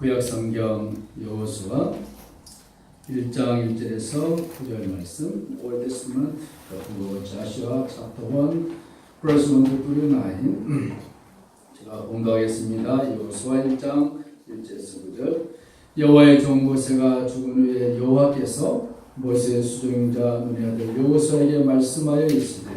구약성경 여호수아 1장 1절에서 9절 말씀, Old Testament, Joshua chapter 1, verse 1 to 9. 제가 공부하겠습니다. 여호수아 1장 1절에서 9절. 여호와의 종 모세가 죽은 후에 여호와께서 모세의 수종자 눈의 아들 여호수아에게 말씀하여 이르시되,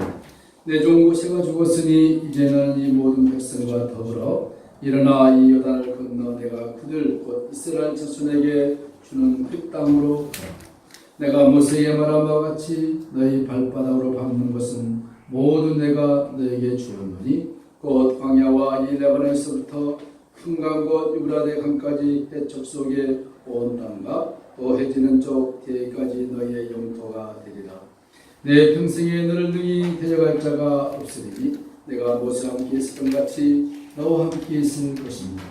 내 종 모세가 죽었으니 이제는 이 모든 백성과 더불어 일어나 이 요단을 건너 내가 그들 곧 이스라엘 자손에게 주는 그 땅으로 가라. 내가 모세에게 말한 바와 같이 너희 발바닥으로 밟는 것은 모두 내가 너에게 주었노니 곧 광야와 이 레바논에서부터 큰 강 곧 유브라데 강까지 해적 속에 온 땅과 또 해지는 쪽 대까지 너희의 영토가 되리라. 내 평생에 너를 능히 데려갈 자가 없으리니 내가 모세와 함께 있었던 같이 너와 함께 있을 것입니다.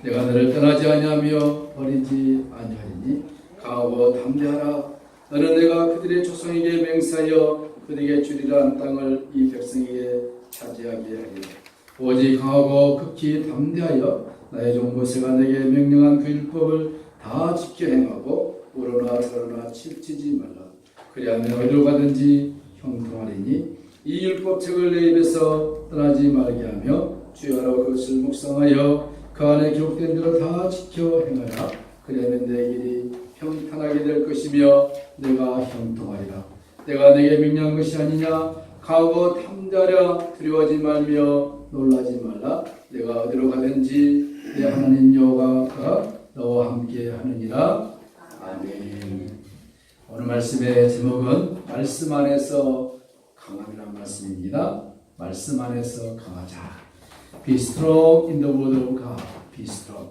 내가 너를 떠나지 아니하며 버리지 아니하리니 강하고 담대하라. 너는 내가 그들의 조상에게 맹세하여 그들에게 주리라는 땅을 이 백성에게 차지하게 하리라. 오직 강하고 극히 담대하여 나의 종 모세가 내게 명령한 그 율법을 다 지켜 행하고 우러나 저러나 치우치지 말라. 그리하면 어디로 가든지 형통하리니 이 율법책을 내 입에서 떠나지 말게 하며 주여라고 그것을 묵상하여 그 안에 기록된 대로 다 지켜 행하라. 그리하면 내 길이 평탄하게 될 것이며 내가 형통하리라. 내가 내게 명령한 것이 아니냐. 강하고 담대하라. 두려워하지 말며 놀라지 말라. 내가 어디로 가든지 내 하나님 여호와가 너와 함께 하느니라. 아멘. 오늘 말씀의 제목은 말씀 안에서 강함이라는 말씀입니다. 말씀 안에서 강하자. Be strong in the word of God. Be strong.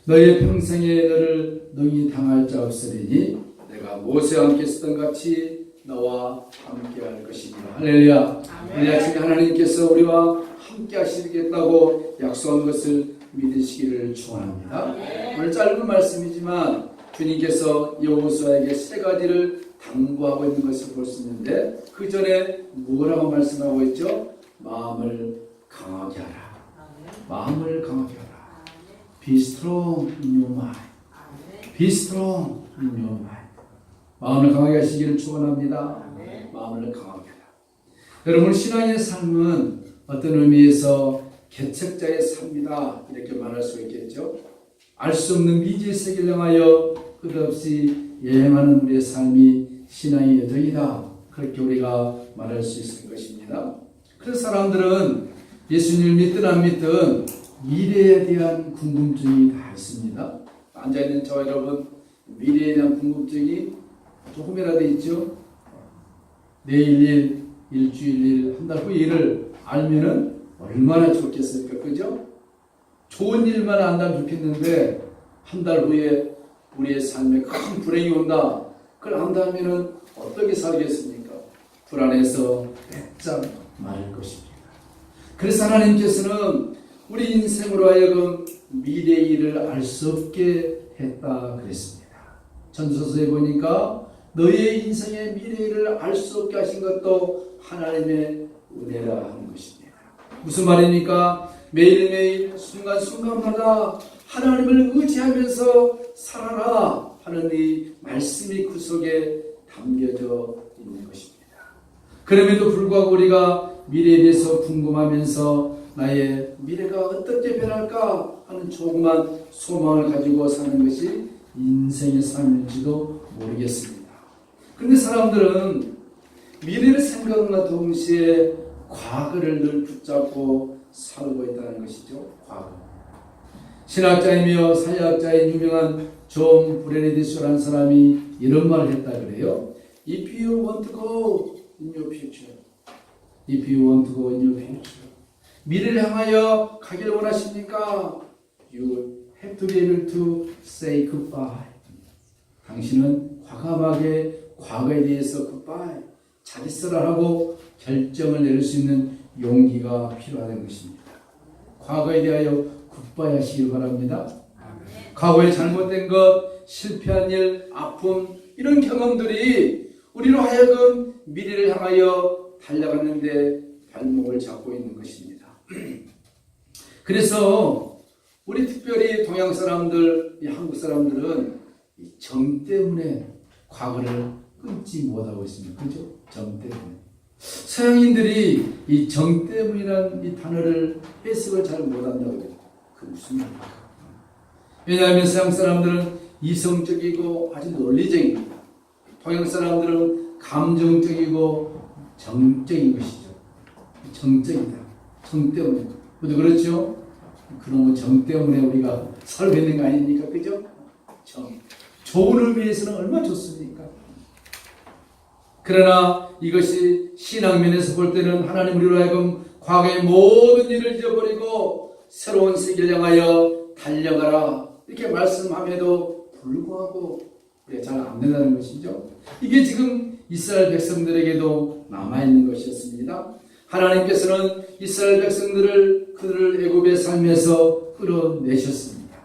너의 평생에 너를 능히 당할 자 없으리니 내가 모세와 함께 했던 같이 너와 함께 할 것입니다. 할렐루야. 이 아침에 하나님께서 우리와 함께 하시겠다고 약속한 것을 믿으시기를 축원합니다. 오늘 짧은 말씀이지만 주님께서 여호수아에게 세 가지를 당부하고 있는 것을 볼 수 있는데, 그 전에 뭐라고 말씀하고 있죠? 마음을 강하게 하라. 마음을 강하게 하라. Be strong in your mind. Be strong in your mind. 마음을 강하게 하시기를 축원합니다. 마음을 강하게 하라. 여러분, 신앙의 삶은 어떤 의미에서 개척자의 삶이다, 이렇게 말할 수 있겠죠. 알 수 없는 미지의 세계를 향하여 끝없이 여행하는 우리의 삶이 신앙의 여정이다, 그렇게 우리가 말할 수 있을 것입니다. 그래서 사람들은 예수님을 믿든 안 믿든 미래에 대한 궁금증이 다 있습니다. 앉아있는 저와 여러분, 미래에 대한 궁금증이 조금이라도 있죠. 내일 일, 일주일 일, 한 달 후 일을 알면은 얼마나 좋겠습니까? 그죠? 좋은 일만 안다면 좋겠는데 한 달 후에 우리의 삶에 큰 불행이 온다, 그걸 안다면은 어떻게 살겠습니까? 불안해서 빼짝 말할 것입니다. 그래서 하나님께서는 우리 인생으로 하여금 미래의 일을 알 수 없게 했다 그랬습니다. 전서서에 보니까 너의 인생의 미래의 일을 알 수 없게 하신 것도 하나님의 은혜라 하는 것입니다. 무슨 말입니까? 매일매일 순간순간마다 하나님을 의지하면서 살아라 하는 이 말씀이 그 속에 담겨져 있는 것입니다. 그럼에도 불구하고 우리가 미래에 대해서 궁금하면서 나의 미래가 어떻게 변할까 하는 조그만 소망을 가지고 사는 것이 인생의 삶인지도 모르겠습니다. 그런데 사람들은 미래를 생각과 동시에 과거를 늘 붙잡고 살고 있다는 것이죠. 과거. 신학자이며 사회학자인 유명한 존 브레네디쇼라는 사람이 이런 말을 했다 그래요. If you want to go in your future, if you want to go in your future, 미래를 향하여 가기를 원하십니까? You have to be able to say goodbye. 당신은 과감하게 과거에 대해서 goodbye, 잘 있어라 하고 결정을 내릴 수 있는 용기가 필요하다는 것입니다. 과거에 대하여 굿바이 하시길 바랍니다. 과거에 잘못된 것, 실패한 일, 아픔, 이런 경험들이 우리로 하여금 미래를 향하여 달려가는데 발목을 잡고 있는 것입니다. 그래서 우리 특별히 동양 사람들, 이 한국 사람들은 이 정 때문에 과거를 끊지 못하고 있습니다. 그죠? 정 때문에. 서양인들이 이 정 때문이라는 이 단어를 해석을 잘 못한다고 해요. 그 무슨 말입니까? 왜냐하면 서양 사람들은 이성적이고 아주 논리적입니다. 동양 사람들은 감정적이고 정적인 것이죠. 정적이다. 정 때문에. 모두 그렇죠? 그런 정 때문에 우리가 살고 있는 거 아닙니까? 그죠? 정. 좋은 의미에서는 얼마나 좋습니까? 그러나 이것이 신앙면에서 볼 때는 하나님 우리로 하여금 과거의 모든 일을 잊어버리고 새로운 세계를 향하여 달려가라 이렇게 말씀함에도 불구하고 우리가 잘 안 된다는 것이죠. 이게 지금 이스라엘 백성들에게도 남아있는 것이었습니다. 하나님께서는 이스라엘 백성들을 그들을 애굽의 삶에서 끌어내셨습니다.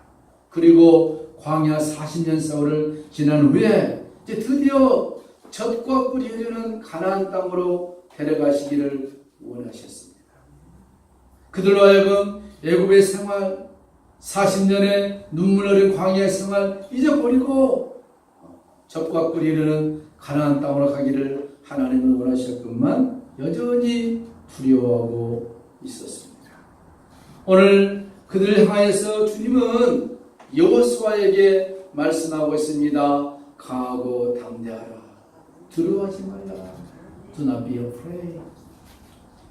그리고 광야 40년 세월을 지난 후에 이제 드디어 젖과 꿀이 흐르는 가나안 땅으로 데려가시기를 원하셨습니다. 그들로 하여금 애굽의 생활 40년의 눈물 흘린 광야의 생활 잊어버리고 젖과 꿀이 흐르는 가나안 땅으로 가기를 하나님은 원하셨건만 여전히 두려워하고 있었습니다. 오늘 그들을 향해서 주님은 여호수아에게 말씀하고 있습니다. 강하고 담대하라. 두려워하지 말라. Do not be afraid.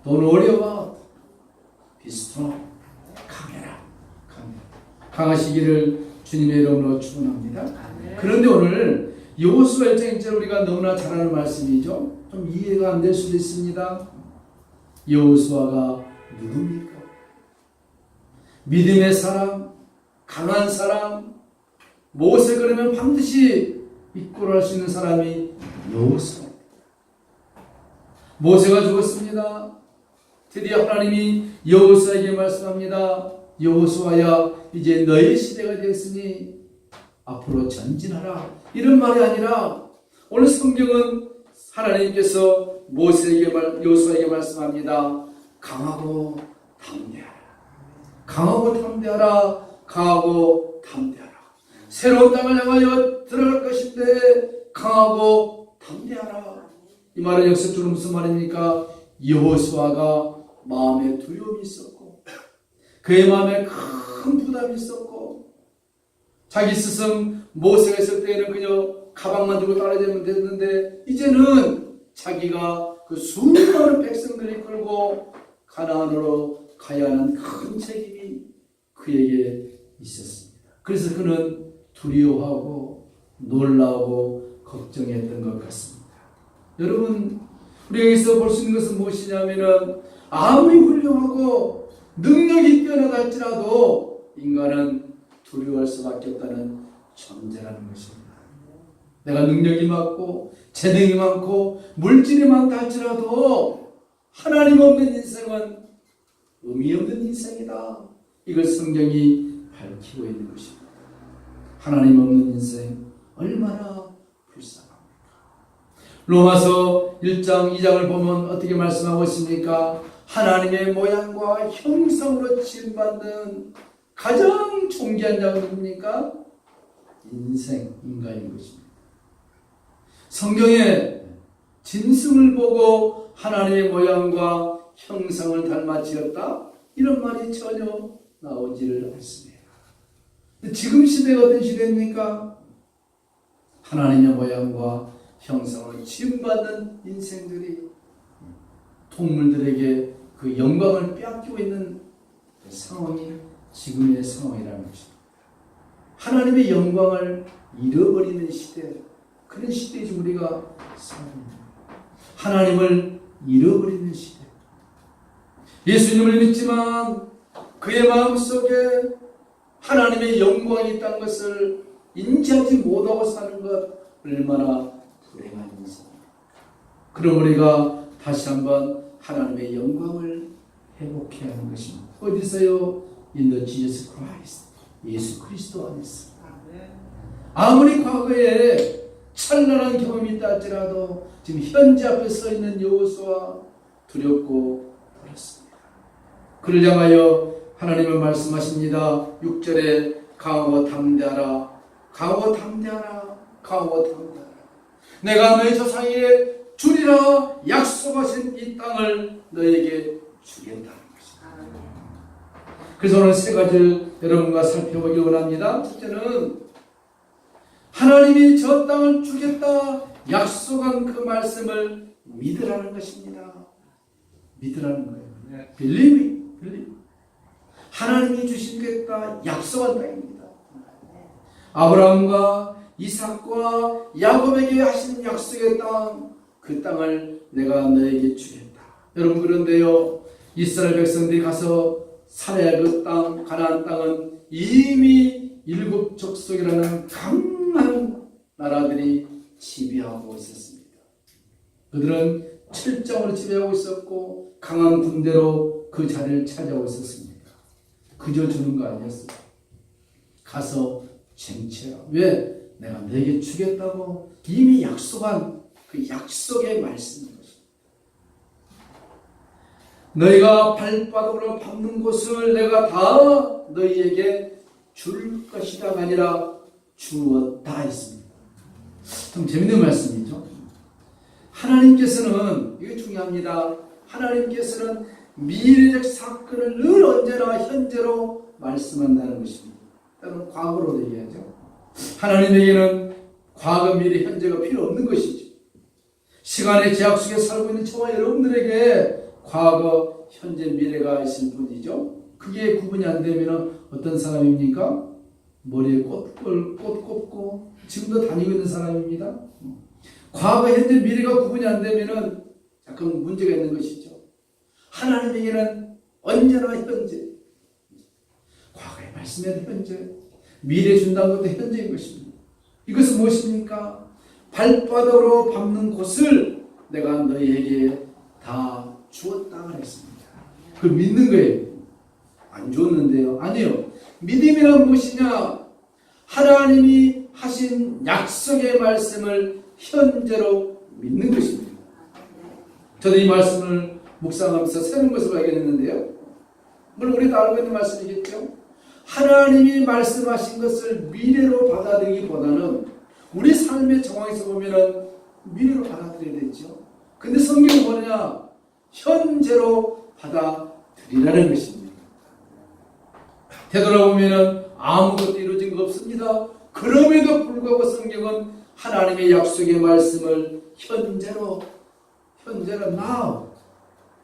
Don't worry about. Be strong. 강해라. 강하시기를 주님의 이름으로 축원합니다. 그런데 오늘 여호수아 1장 1절 우리가 너무나 잘 아는 말씀이죠. 좀 이해가 안 될 수도 있습니다. 여호수아가 누굽니까? 믿음의 사람, 강한 사람, 모세 그러면 반드시 이끌어갈 수 있는 사람이 여호수아. 모세가 죽었습니다. 드디어 하나님이 여호수아에게 말씀합니다. 여호수아야, 이제 너의 시대가 되었으니 앞으로 전진하라. 이런 말이 아니라 오늘 성경은 하나님께서 여호수아에게 말씀합니다. 강하고 담대하라. 강하고 담대하라. 강하고 담대하라. 새로운 땅을 향하여 들어갈 것인데 강하고 담대하라. 이 말은 역설적으로 무슨 말입니까? 여호수아가 마음에 두려움이 있었고 그의 마음에 큰 부담이 있었고 자기 스승 모세가 있을 때에는 그저 가방만 들고 따라다니면 됐는데 이제는 자기가 그 수많은 백성들이 끌고 가나안으로 가야 하는 큰 책임이 그에게 있었습니다. 그래서 그는 두려워하고 놀라고 걱정했던 것 같습니다. 여러분, 우리가 여기서 볼 수 있는 것은 무엇이냐면은 아무리 훌륭하고 능력이 뛰어나다 할지라도 인간은 두려워할 수밖에 없다는 존재라는 것입니다. 내가 능력이 많고 재능이 많고 물질이 많다 할지라도 하나님 없는 인생은 의미 없는 인생이다. 이걸 성경이 밝히고 있는 것입니다. 하나님 없는 인생 얼마나 불쌍합니까? 로마서 1장 2장을 보면 어떻게 말씀하고 있습니까? 하나님의 모양과 형상으로 지음받는 가장 존귀한 자가 누굽니까? 인간인 것입니다. 성경에 짐승을 보고 하나님의 모양과 형상을 닮아 지었다? 이런 말이 전혀 나오지를 않습니다. 지금 시대가 어떤 시대입니까? 하나님의 모양과 형상으로 지음받는 인생들이 동물들에게 그 영광을 빼앗기고 있는 그 상황이 지금의 상황이라는 것입니다. 하나님의 영광을 잃어버리는 시대, 그런 시대에 지금 우리가 살아갑니다. 하나님을 잃어버리는 시대. 예수님을 믿지만 그의 마음속에 하나님의 영광이 있다는 것을 인지하지 못하고 사는 것 얼마나 불행한 인생입니까? 그럼 우리가 다시 한번 하나님의 영광을 회복해야 하는 것입니다. 어디서요? In the Jesus Christ. 예수 그리스도 안에서. 아무리 과거에 찬란한 경험이 있다 할지라도 지금 현재 앞에 서 있는 여호수아 두렵고 어렵습니다. 그를 향하여 하나님은 말씀하십니다. 6절에 강하고 담대하라. 강하고 담대하라. 강하고 담대하라. 내가 너희 조상에게 주리라 약속하신 이 땅을 너에게 주겠다는 것입니다. 그래서 오늘 세 가지를 여러분과 살펴보기 원합니다. 첫째는 하나님이 저 땅을 주겠다 약속한 그 말씀을 믿으라는 것입니다. 믿으라는 거예요. Believe. 하나님이 주시겠다 약속한 땅입니다. 아브라함과 이삭과 야곱에게 하신 약속의 땅, 그 땅을 내가 너에게 주겠다. 여러분, 그런데요, 이스라엘 백성들이 가서 살아야 그 땅, 가나안 땅은 이미 일곱 족속이라는 강한 나라들이 지배하고 있었습니다. 그들은 철장으로 지배하고 있었고 강한 군대로 그 자리를 차지하고 있었습니다. 그저 주는 거 아니었어요. 가서 쟁취해라. 왜? 내가 너에게 주겠다고 이미 약속한 그 약속의 말씀인 것입니다. 너희가 발바닥으로 밟는 곳을 내가 다 너희에게 줄 것이다가 아니라 주었다 했습니다. 참 재밌는 말씀이죠. 하나님께서는, 이게 중요합니다. 하나님께서는 미래적 사건을 늘 언제나 현재로 말씀한다는 것입니다. 또는 과거로 얘기하죠. 하나님에게는 과거, 미래, 현재가 필요 없는 것이죠. 시간의 제약 속에 살고 있는 저와 여러분들에게 과거, 현재, 미래가 있을 뿐이죠. 그게 구분이 안 되면 어떤 사람입니까? 머리에 꽃 꽂고 지금도 다니고 있는 사람입니다. 과거, 현재, 미래가 구분이 안 되면 약간 문제가 있는 것이죠. 하나님에게는 언제나 현재, 과거의 말씀에도 현재, 미래 준다는 것도 현재인 것입니다. 이것은 무엇입니까? 발바닥으로 밟는 곳을 내가 너희에게 다 주었다 그랬습니다. 그걸 믿는 거예요. 안 주었는데요. 아니요. 믿음이란 무엇이냐? 하나님이 하신 약속의 말씀을 현재로 믿는 것입니다. 저도 이 말씀을 묵상하면서 새로운 것을 발견했는데요. 물론 우리도 알고 있는 말씀이겠죠. 하나님이 말씀하신 것을 미래로 받아들이기보다는 우리 삶의 정황에서 보면은 미래로 받아들여야 되죠. 근데 성경은 뭐냐? 현재로 받아들이라는 것입니다. 되돌아보면은 아무것도 이루어진 거 없습니다. 그럼에도 불구하고 성경은 하나님의 약속의 말씀을 현재로 now,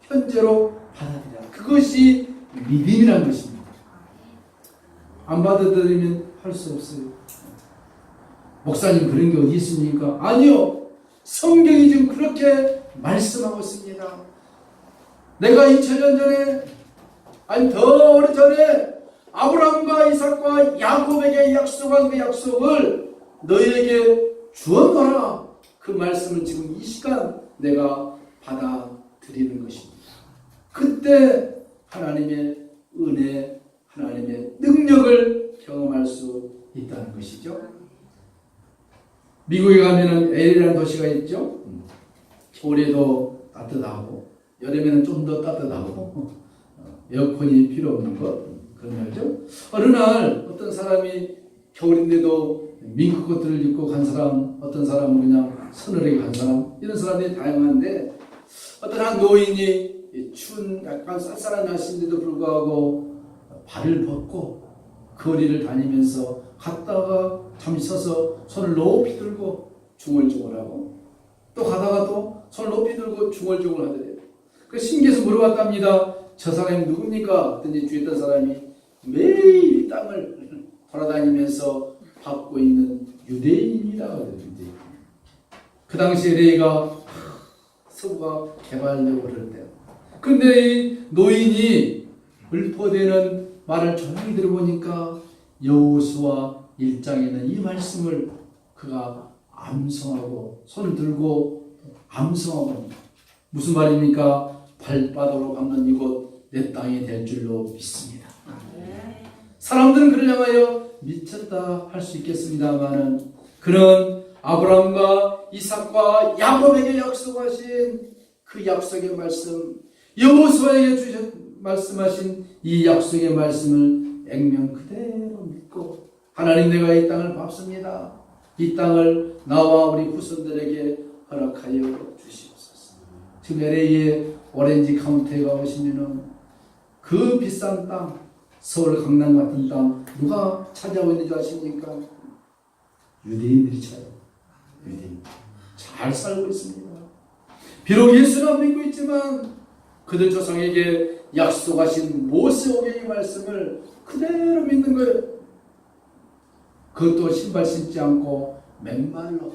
현재로 받아들여라. 그것이 믿음이라는 것입니다. 안 받아들이면 할 수 없어요. 목사님 그런 게 어디 있습니까? 아니요. 성경이 지금 그렇게 말씀하고 있습니다. 내가 2000년 전에, 아니 더 오래전에 아브라함과 이삭과 야곱에게 약속한 그 약속을 너희에게 주었노라. 그 말씀을 지금 이 시간 내가 받아들이는 것입니다. 그때 하나님의 은혜, 하나님의 능력을 경험할 수 있다는 것이죠. 미국에 가면은 LA라는 도시가 있죠. 겨울에도 따뜻하고 여름에는 좀 더 따뜻하고 에어컨이 필요 없는 것, 그런 말이죠. 어느 날 어떤 사람이 겨울인데도 밍크 코트를 입고 간 사람, 어떤 사람은 그냥 서늘하게 간 사람, 이런 사람들이 다양한데 어떤 한 노인이 추운 약간 쌀쌀한 날씨인데도 불구하고 발을 벗고 거리를 다니면서 갔다가 잠시 서서 손을 높이 들고 중얼중얼하고 또 가다가 또 손을 높이 들고 중얼중얼 하더래요. 그 신기해서 물어봤답니다. 저 사람이 누굽니까? 그랬더니 뒤에 있던 사람이 매일 땅을 돌아다니면서 밟고 있는 유대인입니다. 그 당시 LA가 서부가 개발되고 그럴 때. 근데 이 노인이 읊어대는 말을 조용히 들어보니까 여호수아 1장에는 이 말씀을 그가 암송하고 손을 들고 암송하고 합니다. 무슨 말입니까? 발바닥으로 밟는 이곳 내 땅이 될 줄로 믿습니다. 사람들은 그를 향하여 미쳤다 할 수 있겠습니다만은 그는 아브라함과 이삭과 야곱에게 약속하신 그 약속의 말씀, 여호수아에게 주신 말씀하신 이 약속의 말씀을 액면 그대로 믿고 하나님 내가 이 땅을 밟습니다. 이 땅을 나와 우리 후손들에게 허락하여 주시옵소서. 지금 LA에 오렌지 카운티에 가보시면은 그 비싼 땅, 서울 강남 같은 땅 누가 차지하고 있는 줄 아십니까? 유대인들이 차지하고 유대인 잘 살고 있습니다. 비록 예수를 안 믿고 있지만 그들 조상에게 약속하신 모세오경의 말씀을 그대로 믿는 거예요. 그것도 신발 신지 않고 맨발로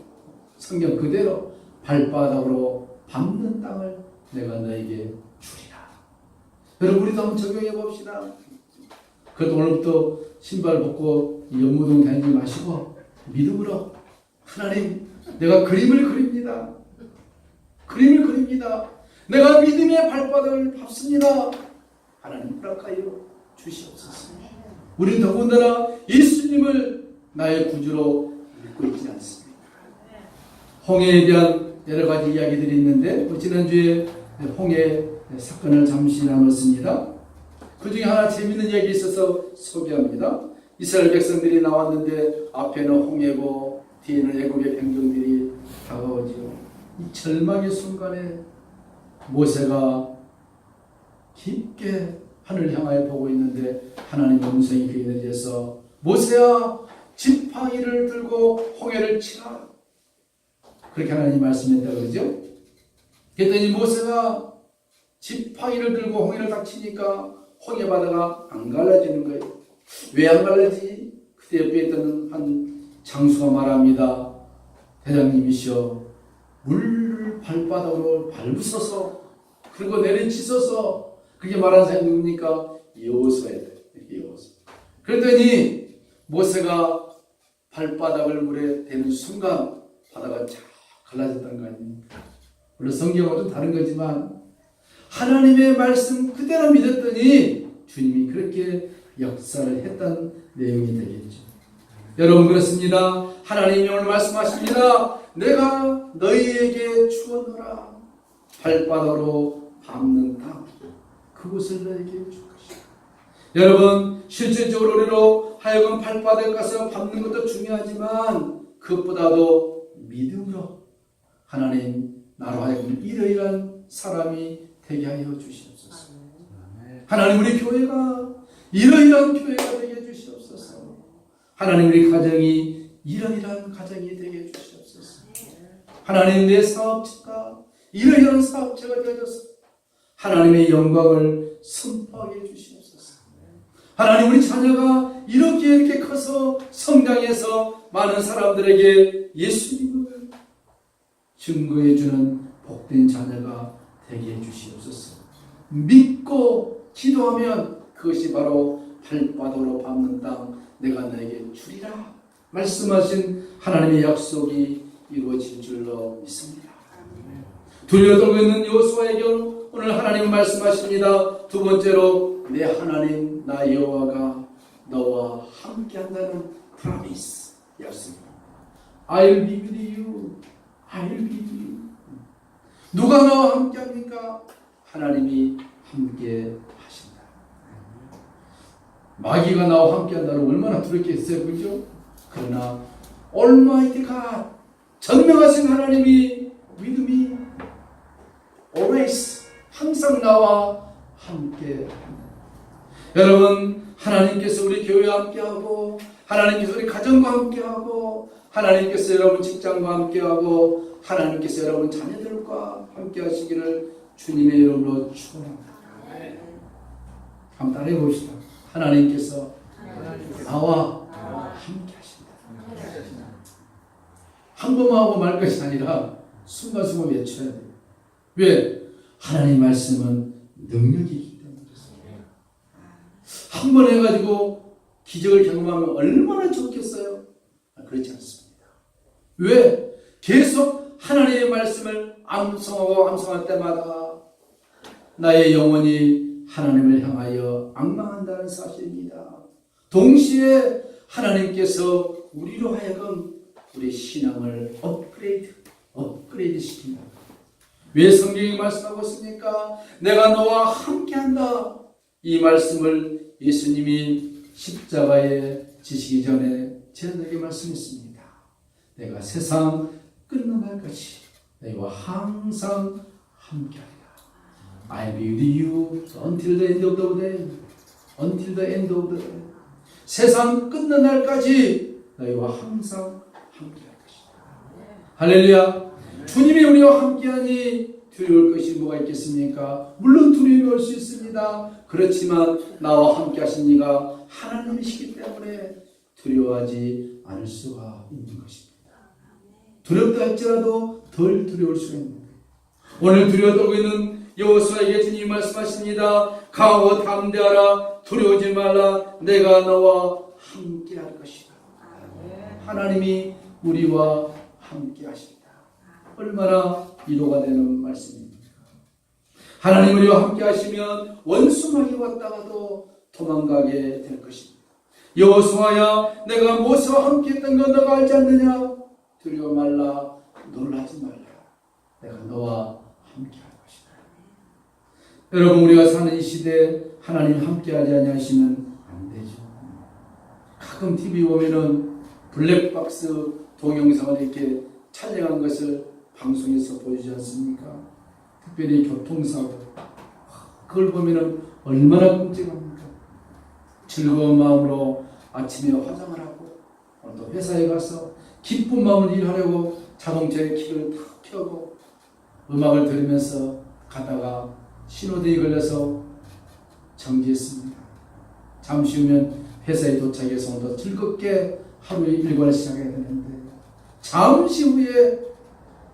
성경 그대로 발바닥으로 밟는 땅을 내가 너에게 주리라. 여러분 우리도 한번 적용해 봅시다. 그것도 오늘부터 신발 벗고 연무동 다니지 마시고 믿음으로 하나님 내가 그림을 그립니다. 그림을 그립니다. 내가 믿음의 발바닥을 밟습니다. 하나님 허락하여 주시옵소서. 우리는 더군다나 예수님을 나의 구주로 믿고 있지 않습니다. 홍해에 대한 여러 가지 이야기들이 있는데 지난주에 홍해 사건을 잠시 나눴습니다. 그 중에 하나 재미있는 이야기 있어서 소개합니다. 이스라엘 백성들이 나왔는데 앞에는 홍해고 뒤에는 애국의 병정들이 다가오죠. 이 절망의 순간에 모세가 깊게 하늘을 향하여 보고 있는데 하나님의 음성이 그에게 내려서 모세야 지팡이를 들고 홍해를 치라. 그렇게 하나님이 말씀했다고 그러죠. 그랬더니 모세가 지팡이를 들고 홍해를 딱 치니까 홍해 바다가 안 갈라지는 거예요. 왜 안 갈라지지? 그때 옆에 있던 한 장수가 말합니다. 대장님이시여 물 발바닥으로 밟으소서 그리고 내리치소서. 그렇게 말하는 사람이 누굽니까? 여호수아예요. 여호수아. 그랬더니 모세가 발바닥을 물에 대는 순간 바다가 쫙 갈라졌다는 거 아닙니까? 물론 성경은 좀 다른 거지만 하나님의 말씀 그대로 믿었더니 주님이 그렇게 역사를 했던 내용이 되겠죠. 여러분 그렇습니다. 하나님이 오늘 말씀하십니다. 내가 너희에게 주어노라. 발바닥으로 밟는 땅 그곳을 너희에게 줄 것이다. 여러분 실질적으로 우리로 하여금 발바닥에 가서 밟는 것도 중요하지만 그것보다도 믿음으로 하나님 나로 하여금 이러이러한 사람이 되게 하여 주시옵소서. 하나님 우리 교회가 이러이러한 교회가 되게 해주시옵소서. 하나님 우리 가정이 이러이러한 가정이 되게 해주시옵소서. 하나님 내 사업체가 이러이러한 사업체가 되어져서 하나님의 영광을 선포하게 해주시옵소서. 하나님 우리 자녀가 이렇게 커서 성장해서 많은 사람들에게 예수님을 증거해주는 복된 자녀가 되게 해주시옵소서. 믿고 기도하면 그것이 바로 발바닥으로 밟는 땅 내가 너에게 주리라 말씀하신 하나님의 약속이 이루어질 줄로 믿습니다. 둘러들고 있는 여호수아에게 오늘 하나님 말씀하십니다. 두 번째로 내 하나님 나 여호와가 너와 함께한다는 프로미스 약속입니다. I'll be with you. I'll be with you. 누가 나와 함께합니까? 하나님이 함께 하신다. 마귀가 나와 함께한다는 얼마나 두렵겠어요, 그죠? 그러나 Almighty God, 전능하신 하나님이 믿음이 always 항상 나와 함께. 여러분 하나님께서 우리 교회와 함께하고 하나님께서 우리 가정과 함께하고 하나님께서 여러분 직장과 함께하고 하나님께서 여러분 자녀들과 함께하시기를 주님의 이름으로 축원합니다. 한번 따라해 봅시다. 하나님께서 나와 함께 하신다. 한 번만 하고 말 것이 아니라 순간순간 외쳐야 돼요. 왜? 하나님 말씀은 능력이 있기 때문에 그렇습니다. 한 번 해가지고 기적을 경험하면 얼마나 좋겠어요? 그렇지 않습니다. 왜? 계속 하나님의 말씀을 암송할 때마다 나의 영혼이 하나님을 향하여 앙망한다는 사실입니다. 동시에 하나님께서 우리로 하여금 우리 신앙을 업그레이드 시킨다. 왜 성경이 말씀하고 있습니까? 내가 너와 함께한다. 이 말씀을 예수님이 십자가에 지시기 전에 제자들에게 말씀했습니다. 내가 세상 끝나날까지 너희와 항상 함께하리라. I'll be with you until the end of the day. Until the end of the day. 세상 끝난 날까지 너희와 항상 함께할 것이다. 할렐루야. 주님이 우리와 함께하니 두려울 것이 뭐가 있겠습니까? 물론 두려울 수 있습니다. 그렇지만 나와 함께 하신 이가 하나님이시기 때문에 두려워하지 않을 수가 있는 것입니다. 두렵다 할지라도 덜 두려울 수가 있는 거예요. 오늘 두려워 떨고 있는 여호수아에게 주님이 말씀하십니다. 강하고 담대하라. 두려워하지 말라. 내가 너와 함께 할 것이다. 하나님이 우리와 함께 하신다. 얼마나 위로가 되는 말씀입니까? 하나님 우리와 함께 하시면 원수막이 왔다가도 도망가게 될 것입니다. 여호수아야, 내가 모세와 함께 했던 건 너가 알지 않느냐? 두려워 말라. 놀라지 말라. 내가 너와 함께 할 것이다. 여러분, 우리가 사는 이 시대에 하나님 함께 하지 아니하시면 안 되죠. 가끔 TV 보면은 블랙박스 동영상을 이렇게 촬영한 것을 방송에서 보여주지 않습니까? 특별히 교통사고. 그걸 보면은 얼마나 끔찍합니까? 즐거운 마음으로 아침에 화장을 하고 또 회사에 가서 기쁜 마음으로 일하려고 자동차의 키를 탁 켜고 음악을 들으면서 가다가 신호등이 걸려서 정지했습니다. 잠시 후면 회사에 도착해서 더 즐겁게 하루의 일과를 시작해야 되는데 잠시 후에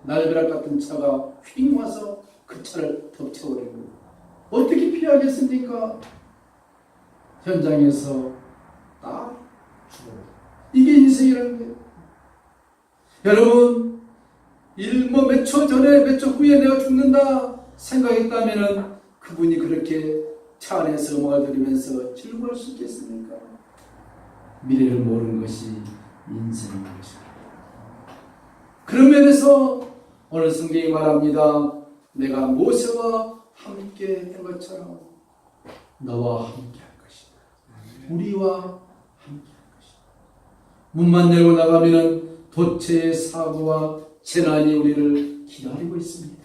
날벼락 같은 차가 휙 와서 그 차를 덮쳐버리고 어떻게 피하겠습니까? 현장에서 딱 죽어요. 이게 인생이라는 거예요. 여러분, 몇 초 전에 몇 초 후에 내가 죽는다 생각했다면 그분이 그렇게 차 안에서 음악을 들으면서 즐거워할 수 있겠습니까? 미래를 모르는 것이 인생인 것입니다. 그런 면에서 오늘 성경이 말합니다. 내가 모세와 함께 했던 것처럼 너와 함께 할 것이다. 우리와 함께 할 것이다. 문만 열고 나가면 도처의 사고와 재난이 우리를 기다리고 있습니다.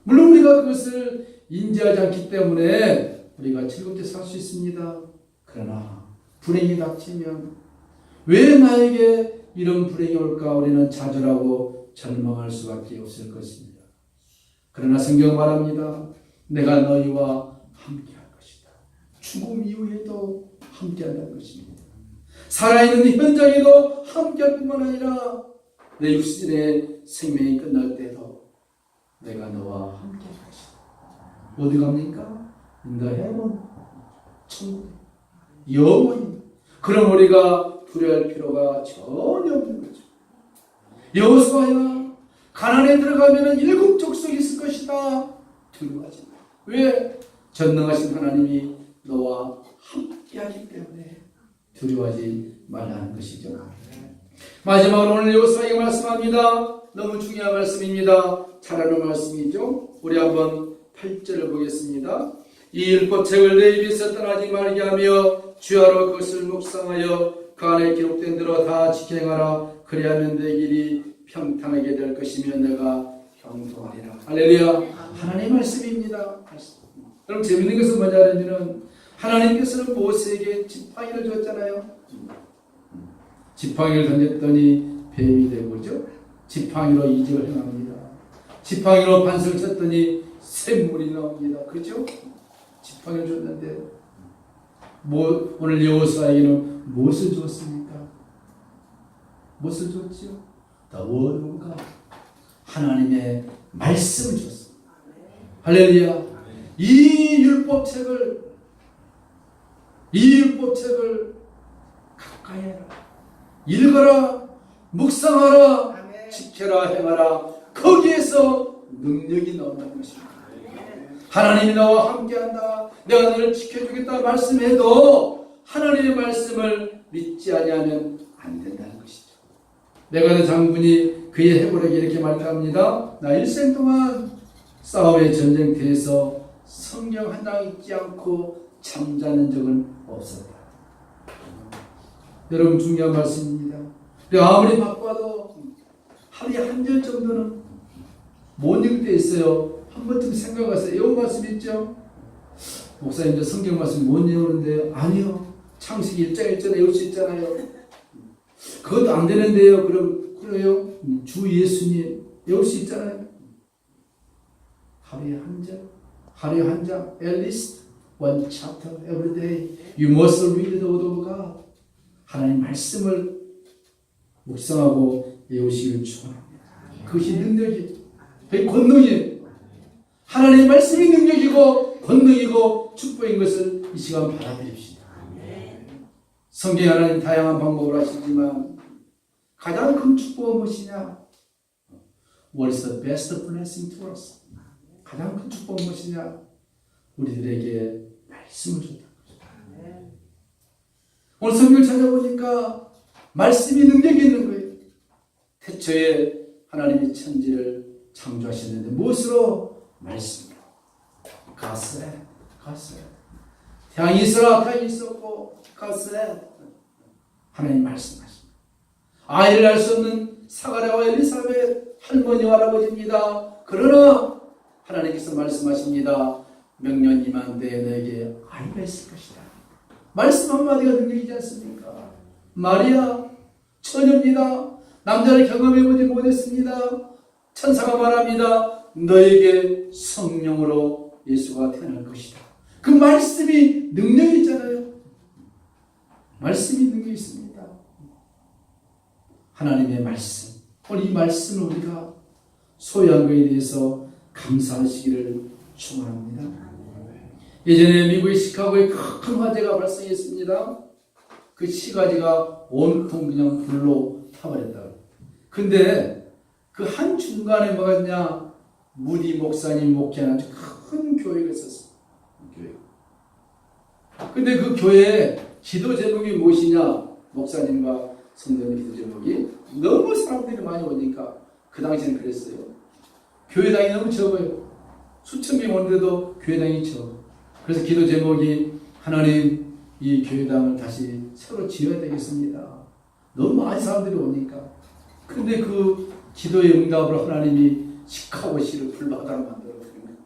물론 우리가 그것을 인지하지 않기 때문에 우리가 즐겁게 살 수 있습니다. 그러나 불행이 닥치면 왜 나에게 이런 불행이 올까 우리는 좌절하고 절망할 수밖에 없을 것입니다. 그러나 성경 말합니다. 내가 너희와 함께 할 것이다. 죽음 이후에도 함께 한다는 것입니다. 살아있는 현장에도 함께 할 뿐만 아니라 내 육신의 생명이 끝날 때도 내가 너와 함께 할 것이다. 어디 갑니까? In the heaven. 천국에. 영원히. 그럼 우리가 두려워할 필요가 전혀 없는 거죠. 여호수아야, 가나안에 들어가면 7 족속이 있을 것이다. 두려워하지 마. 왜? 전능하신 하나님이 너와 함께하기 때문에 두려워하지 말라는 것이죠. 마지막으로 오늘 여호수아에게 말씀합니다. 너무 중요한 말씀입니다. 잘 아는 말씀이죠. 우리 한번 8절을 보겠습니다. 이 율법책을 내 입에서 떠나지 말게 하며 주야로 그것을 묵상하여 그 안에 기록된 대로 다 지켜 행하라. 그리하면 내 길이 평탄하게 될 것이며 내가 형통하리라. 할렐루야. 하나님의 말씀입니다. 여러분, 재밌는 것은 뭐냐 하면 하나님께서는 모세에게 지팡이를 줬잖아요. 지팡이를 던졌더니 뱀이 되고죠. 지팡이로 이적을 행합니다. 지팡이로 반석을 쳤더니 샘물이 나옵니다. 그렇죠? 지팡이를 줬는데 오늘 여호수아에게는 무엇을 줬습니까? 무엇을 줬죠? The Word of God. 하나님의 말씀을 줬습니다. 할렐루야. 이 율법책을 가까이 해라. 읽어라. 묵상하라. 지켜라. 행하라. 거기에서 능력이 나온다는 것입니다. 하나님이 나와 함께한다. 내가 너를 지켜주겠다 말씀해도 하나님의 말씀을 믿지 아니하면 안 된다는 것이죠. 내가 그 장군이 그의 해골에게 이렇게 말합니다. 나 일생 동안 싸움의 전쟁터에서 성경 한 장 읽지 않고 잠자는 적은 없었다. 여러분 중요한 말씀입니다. 아무리 바빠도 하루에 한 절 정도는 못 읽을 때 있어요. 한 번쯤 생각하세요. 이런 말씀 있죠? 목사님 저 성경 말씀 못 읽는데요. 아니요. 창세기 1장 1절에 읽을 수 있잖아요. 그것도 안 되는데요. 그래요? 주 예수님 읽을 수 있잖아요. 하루에 한 절, 하루에 한 장, at least one chapter every day. You must read the word of God. 하나님 말씀을 묵상하고 외우시길 축원합니다. 그것이 능력이에요. 그게 권능이에요. 하나님의 말씀이 능력이고 권능이고 축복인 것을 이 시간 받아들입시다. 성경에 하나님 다양한 방법을 하시지만 가장 큰 축복은 무엇이냐? What is the best blessing to us? 가장 큰 축복은 무엇이냐? 우리들에게 말씀을 준다. 오늘 성경을 찾아보니까 말씀이 능력이 있는 거예요. 태초에 하나님이 천지를 창조하셨는데 무엇으로? 말씀으로. 가스레. 태양이 있어라. 태양이 있었고 가스레. 하나님 말씀하십니다. 아이를 낳을 수 없는 사가랴와 엘리사벳 할머니와 할아버지입니다. 그러나 하나님께서 말씀하십니다. 명년이만 돼 너에게 아이가 있을 것이다. 말씀 한마디가 능력이지 않습니까? 마리아 처녀입니다. 남자를 경험해보지 못했습니다. 천사가 말합니다. 너에게 성령으로 예수가 태어날 것이다. 그 말씀이 능력이 있잖아요. 말씀이 능력이 있습니다. 하나님의 말씀. 오늘 이 말씀을 우리가 소유한 것에 대해서 감사하시기를 축원합니다. 예전에 미국의 시카고에 큰 화재가 발생했습니다. 그 시가지가 온통 그냥 불로 타버렸다. 근데 그 한 중간에 뭐가 있냐? 무디 목사님 목회하는 아주 큰 교회가 있었어요. 근데 그 교회에 기도 제목이 무엇이냐? 목사님과 성도님 기도 제목이 너무 사람들이 많이 오니까 그 당시에는 그랬어요. 교회당이 너무 적어요. 수천 명 오는데도 교회당이 적어. 그래서 기도 제목이 하나님 이 교회당을 다시 새로 지어야 되겠습니다. 너무 많은 사람들이 오니까. 근데 그 기도의 응답으로 하나님이 시카고시를 불바다로 만들어버린 거예요.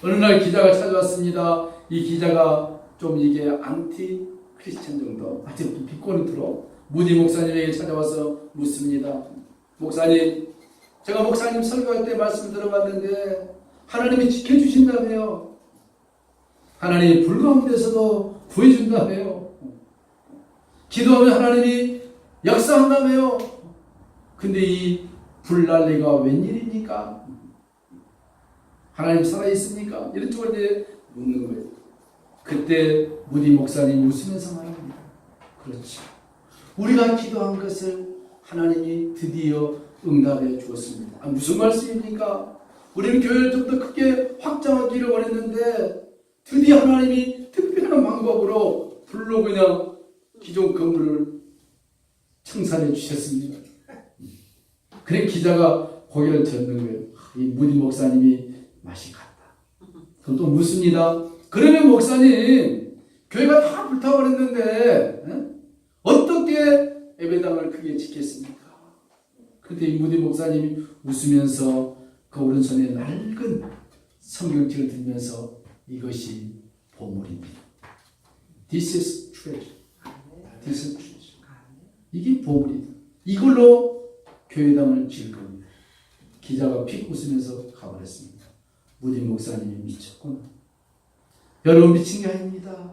어느 날 기자가 찾아왔습니다. 이 기자가 좀 이게 안티 크리스천 정도 아주 비꼬니트로 무디 목사님에게 찾아와서 묻습니다. 목사님, 제가 목사님 설교할 때 말씀 들어봤는데 하나님이 지켜주신다며요. 하나님이 불 가운데서도 구해준다며요. 기도하면 하나님이 역사한다며요. 근데 이 불난리가 웬일입니까? 하나님 살아있습니까? 이런 쪽으로 묻는 거예요. 그때 무디 목사님 웃으면서 말합니다. 그렇죠. 우리가 기도한 것을 하나님이 드디어 응답해 주었습니다. 무슨 말씀입니까? 우리는 교회를 좀 더 크게 확장하기를 원했는데 드디어 하나님이 특별한 방법으로 불로 그냥 기존 건물을 청산해 주셨습니다. 그래 기자가 고개를 젓는 거예요. 이 무디 목사님이 맛이 갔다. 그럼 또 묻습니다. 그러면 목사님 교회가 다 불타버렸는데 어떻게 예배당을 크게 지켰습니까? 그때 이 무디 목사님이 웃으면서 그 오른손에 낡은 성경책을 들면서 이것이 보물입니다. This is treasure. This is treasure. 이게 보물이다. 이걸로 교회당을 지을 겁니다. 기자가 픽 웃으면서 가버렸습니다. 무디 목사님이 미쳤구나. 여러분 미친 게 아닙니다.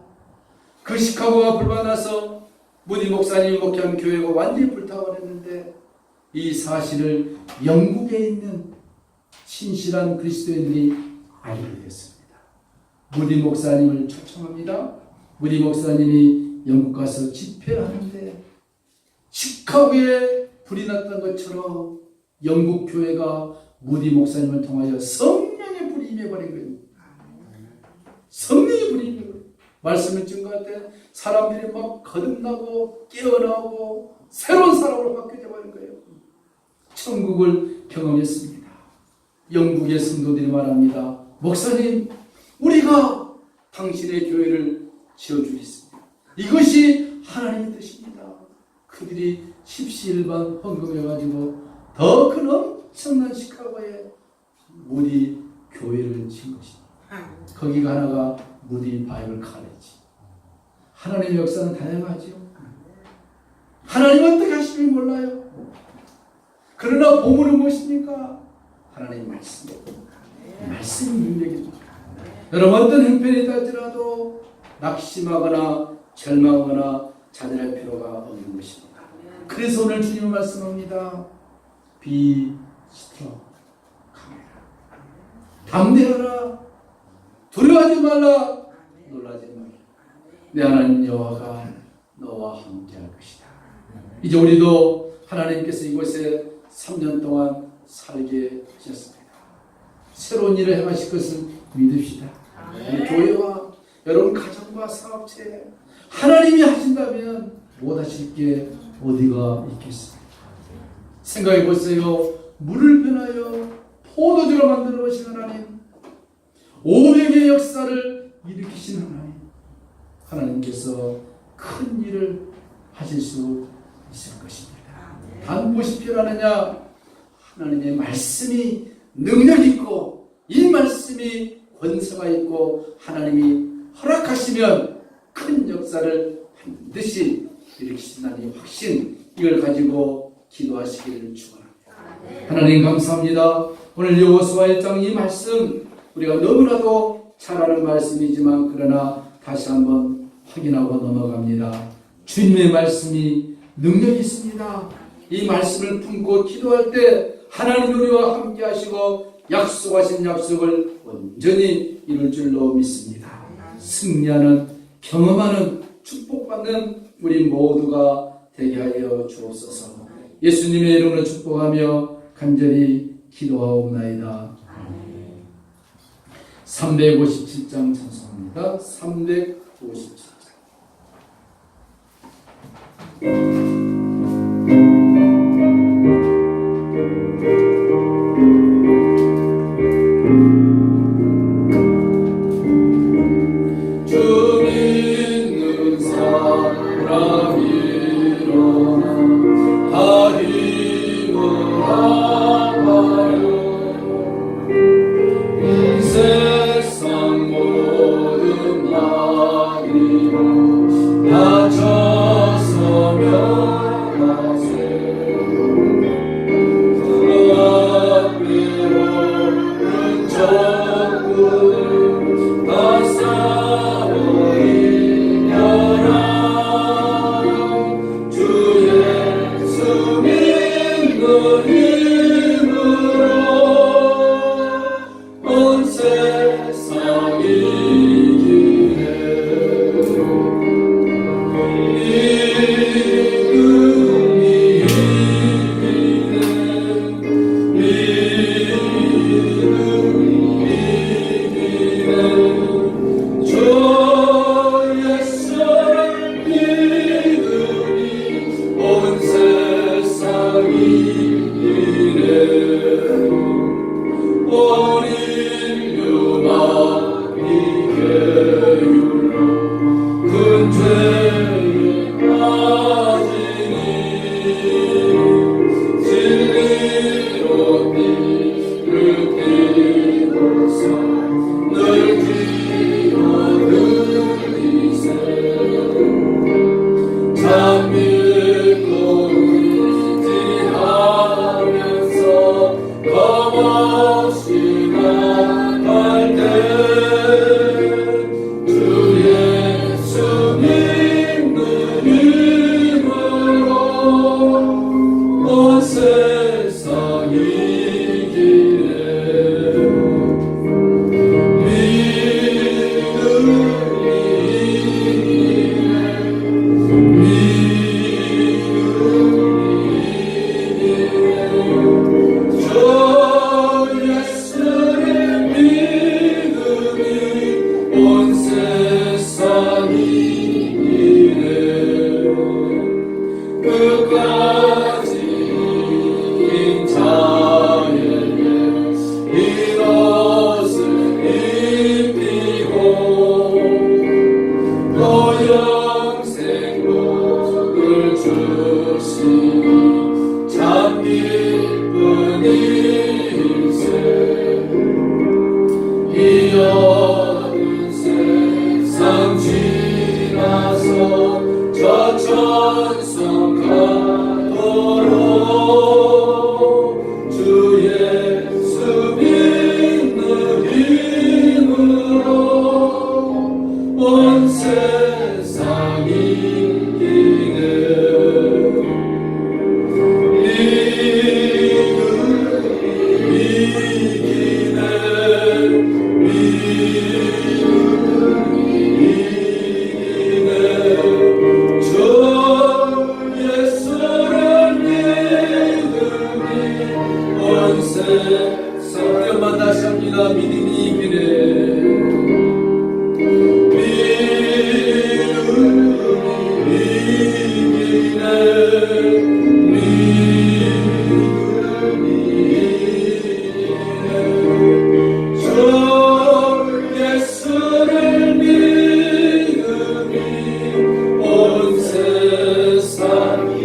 그 시카고가 불바나서 무디 목사님이 목회한 교회가 완전히 불타버렸는데 이 사실을 영국에 있는 신실한 그리스도인들이 알게 됐습니다. 무디 목사님을 초청합니다. 무디 목사님이 영국 가서 집회를 하는데 시카고에 불이 났던 것처럼 영국 교회가 무디 목사님을 통하여 성령의 불이 임해버린 거예요. 성령의 불이 임해버린 거예요. 말씀을 증거할 때 사람들이 막 거듭나고 깨어나고 새로운 사람으로 바뀌어져 버린 거예요. 천국을 경험했습니다. 영국의 성도들이 말합니다. 목사님, 우리가 당신의 교회를 지어주겠습니다. 이것이 하나님의 뜻입니다. 그들이 십시일반 헌금해가지고 더 큰 엄청난 시카고에 무디 교회를 지은 것입니다. 거기가 하나가 무디 바이블 카레지. 하나님의 역사는 다양하죠. 하나님 어떻게 하시는지 몰라요. 그러나 보물은 무엇입니까? 하나님 말씀. 말씀이 능력입니다. 여러분 어떤 형편이 있다지라도 낙심하거나 절망하거나 자들할 필요가 없는 것입니다. 그래서 오늘 주님은 말씀합니다. Be strong. 담대하라. 두려워하지 말라. 놀라지 말라. 내 하나님 여호와가 너와 함께할 것이다. 이제 우리도 하나님께서 이곳에 3년 동안 살게 하셨습니다. 새로운 일을 행하실 것을 믿읍시다. 교회와 여러분 가정과 사업체 하나님이 하신다면 못하실 게 어디가 있겠습니까? 생각해 보세요. 물을 변하여 포도주로 만들어 보신 하나님, 500의 역사를 일으키신 하나님, 하나님께서 큰 일을 하실 수 있을 것입니다. 단 무엇이 필요하느냐? 하나님의 말씀이 능력 있고 이 말씀이 권세가 있고 하나님이 허락하시면 큰 역사를 반드시 일으키신다는 확신, 이걸 가지고 기도하시기를 축원합니다. 하나님 감사합니다. 오늘 여호수아 1장 이 말씀 우리가 너무나도 잘 아는 말씀이지만 그러나 다시 한번 확인하고 넘어갑니다. 주님의 말씀이 능력이 있습니다. 이 말씀을 품고 기도할 때 하나님 우리와 함께 하시고 약속하신 약속을 온전히 이룰 줄로 믿습니다. 승리하는, 경험하는, 축복받는 우리 모두가 되게 하여 주옵소서. 예수님의 이름으로 축복하며 간절히 기도하옵나이다. 357장 찬송합니다. 357장. 이것을 입히 완성하도록 주 예수 믿는 힘으로 온 세상이 이기네. 성령만 다시 합니다. 믿음이 이기네. 믿음이 이기네. 믿음이 이기네. 주 예수를 믿음이 온 세상이